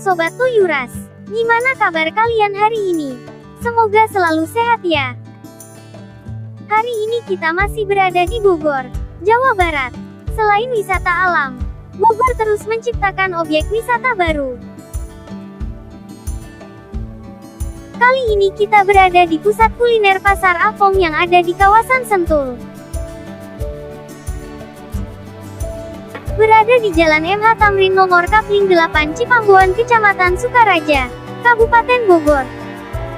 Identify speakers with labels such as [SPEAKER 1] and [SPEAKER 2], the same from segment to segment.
[SPEAKER 1] Sobat Tuyuras. Gimana kabar kalian hari ini? Semoga selalu sehat ya. Hari ini kita masih berada di Bogor, Jawa Barat. Selain wisata alam, Bogor terus menciptakan objek wisata baru. Kali ini kita berada di pusat kuliner Pasar Apong yang ada di kawasan Sentul. Berada di Jalan MH Tamrin nomor Kapling 8 Cipambuan, Kecamatan Sukaraja, Kabupaten Bogor.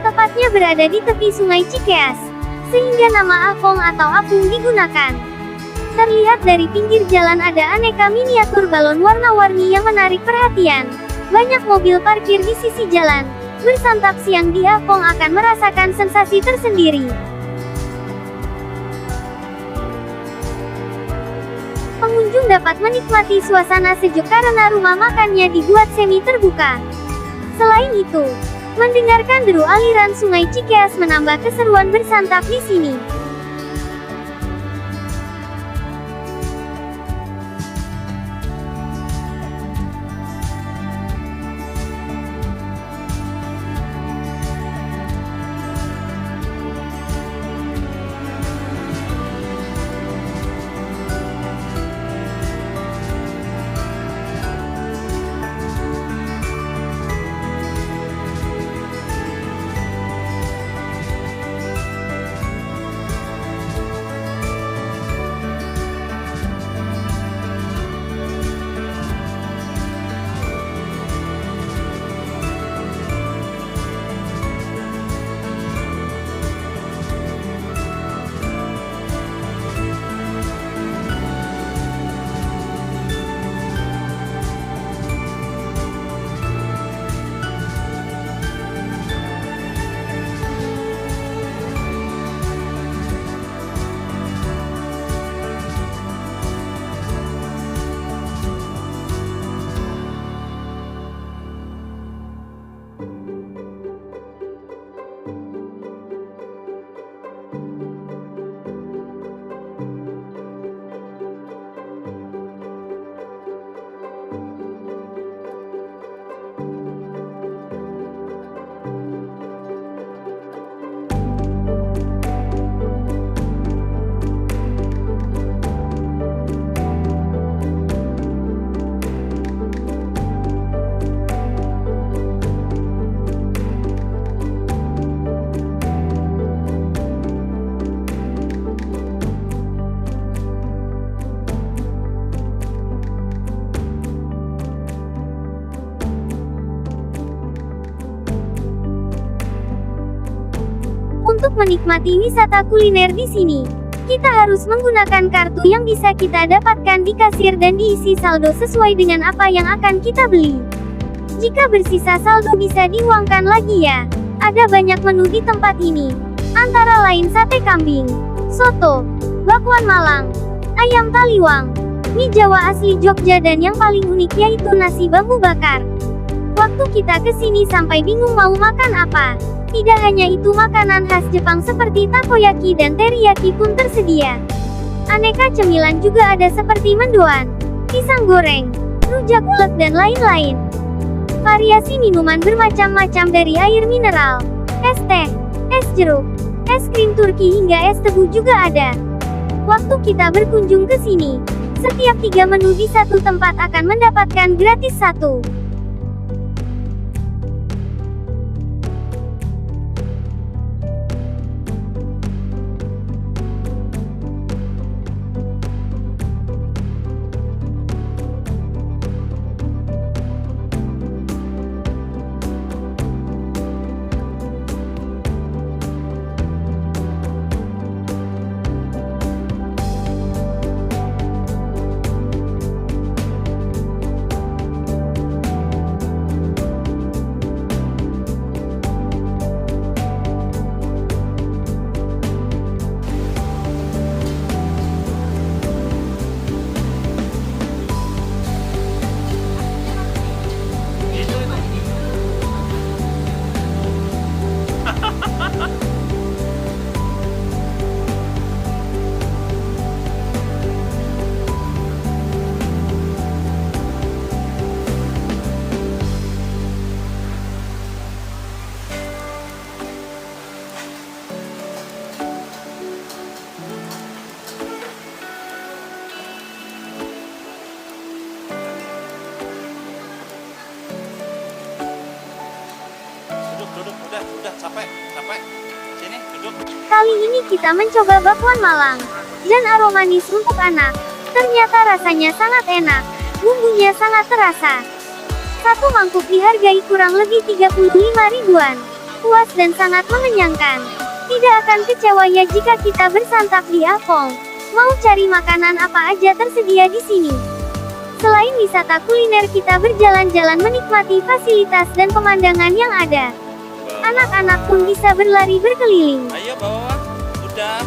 [SPEAKER 1] Tepatnya berada di tepi Sungai Cikeas, sehingga nama Apong atau Apung digunakan. Terlihat dari pinggir jalan ada aneka miniatur balon warna-warni yang menarik perhatian. Banyak mobil parkir di sisi jalan. Bersantap siang di Apong akan merasakan sensasi tersendiri. Pengunjung dapat menikmati suasana sejuk karena rumah makannya dibuat semi terbuka. Selain itu, mendengarkan deru aliran Sungai Cikeas menambah keseruan bersantap di sini. Untuk menikmati wisata kuliner di sini, kita harus menggunakan kartu yang bisa kita dapatkan di kasir dan diisi saldo sesuai dengan apa yang akan kita beli. Jika bersisa saldo bisa diuangkan lagi ya. Ada banyak menu di tempat ini, antara lain sate kambing, soto, bakwan Malang, ayam taliwang, mie Jawa asli Jogja dan yang paling unik yaitu nasi bambu bakar. Waktu kita kesini sampai bingung mau makan apa. Tidak hanya itu, makanan khas Jepang seperti takoyaki dan teriyaki pun tersedia. Aneka cemilan juga ada seperti mendoan, pisang goreng, rujak ulek dan lain-lain. Variasi minuman bermacam-macam dari air mineral, es teh, es jeruk, es krim Turki hingga es tebu juga ada. Waktu kita berkunjung ke sini, setiap 3 menu di satu tempat akan mendapatkan gratis 1.
[SPEAKER 2] Udah capek. Sini duduk.
[SPEAKER 1] Kali ini kita mencoba bakwan Malang. Dan aroma manis untuk anak. Ternyata rasanya sangat enak. Bumbunya sangat terasa. Satu mangkuk dihargai kurang lebih 35 ribuan. Puas dan sangat mengenyangkan. Tidak akan kecewa ya jika kita bersantap di Afong. Mau cari makanan apa aja tersedia di sini. Selain wisata kuliner, kita berjalan-jalan menikmati fasilitas dan pemandangan yang ada. Anak-anak pun bisa berlari berkeliling.
[SPEAKER 2] Ayo bawa. Udah.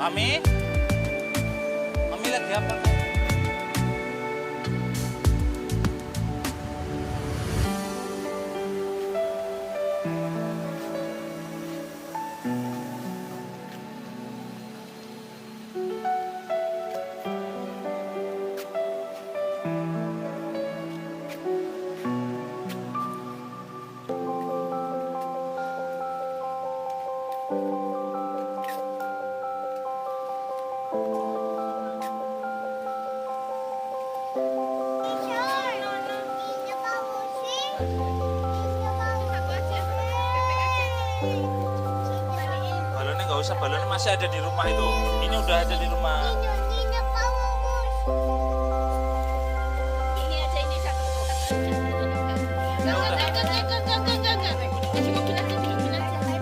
[SPEAKER 2] Mami lagi apa? Balonnya nggak usah, balonnya masih ada di rumah itu. Ini udah ada di rumah.
[SPEAKER 3] Ini aja, ini satu.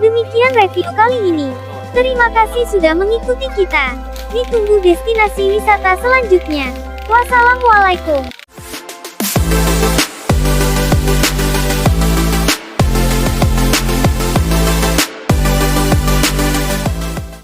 [SPEAKER 1] Demikian review kali ini. Terima kasih sudah mengikuti kita. Ditunggu destinasi wisata selanjutnya. Wassalamualaikum.